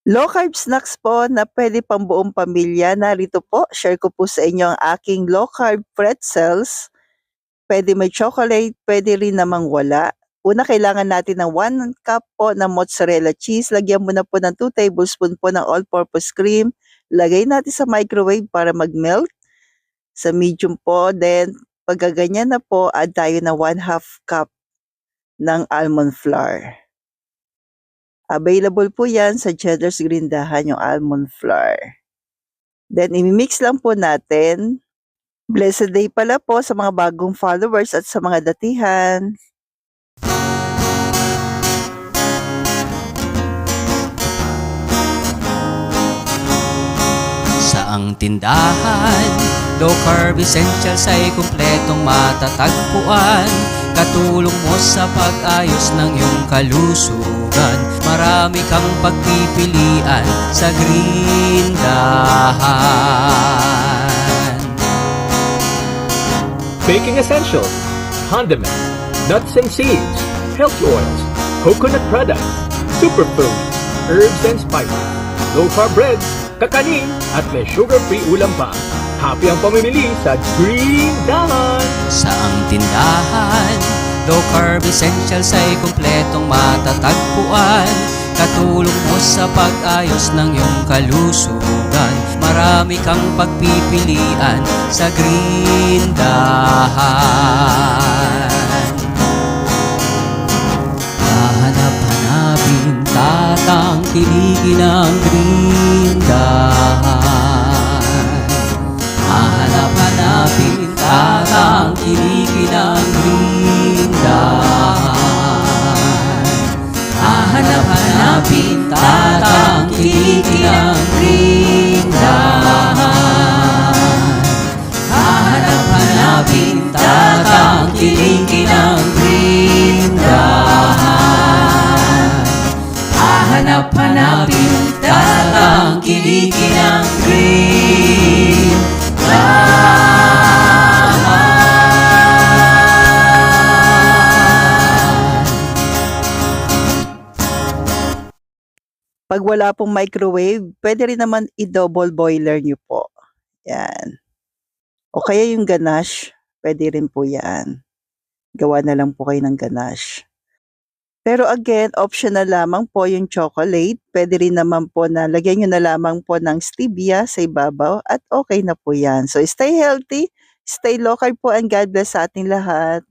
Low carb snacks po na pwede pang buong pamilya. Narito po, share ko po sa inyo ang aking low carb pretzels. Pwede may chocolate, pwede rin namang wala. Una, kailangan natin ng 1 cup po ng mozzarella cheese. Lagyan mo na po ng 2 tablespoon po ng all-purpose cream. Lagay natin sa microwave para mag-melt. Sa medium po, then pagkaganyan na po, add tayo ng 1/2 cup ng almond flour. Available po yan sa Cheddar's Grindahan, yung almond flour. Then, imimix lang po natin. Blessed day pala po sa mga bagong followers at sa mga datihan. Saang tindahan, low carb essentials ay kumpletong matatagpuan. Katulong mo sa pag-ayos ng iyong kalusugan. Marami kang pagpipilian sa Grindahan. Baking essentials, condiments, nuts and seeds, healthy oils, coconut products, superfoods, herbs and spices, low-carb breads, kakanin, at may sugar-free ulam pa. Happy ang pamimili sa Grindahan! Saang tindahan, low carb essentials ay kumpletong matatagpuan. Katulong mo sa pag-ayos ng iyong kalusugan. Marami kang pagpipilian sa Grindahan. Hahanap-hanapin, tatangkilikin ang Grindahan. Hahanap-hanapin, tatangkilikin ang Grindahan. Hahanap-hanapin, tatangkilikin ang Grindahan. Hahanap-hanapin, tatangkilikin ang Grindahan. Hahanap-hanapin, tatangkilikin ang Pag wala pong microwave, pwede rin naman i-double boiler nyo po. Yan. O kaya yung ganache, pwede rin po yan. Gawa na lang po kayo ng ganache. Pero again, optional lamang po yung chocolate. Pwede rin naman po na lagyan nyo na lamang po ng stevia sa ibabaw at okay na po yan. So stay healthy, stay low carb po and God bless sa ating lahat.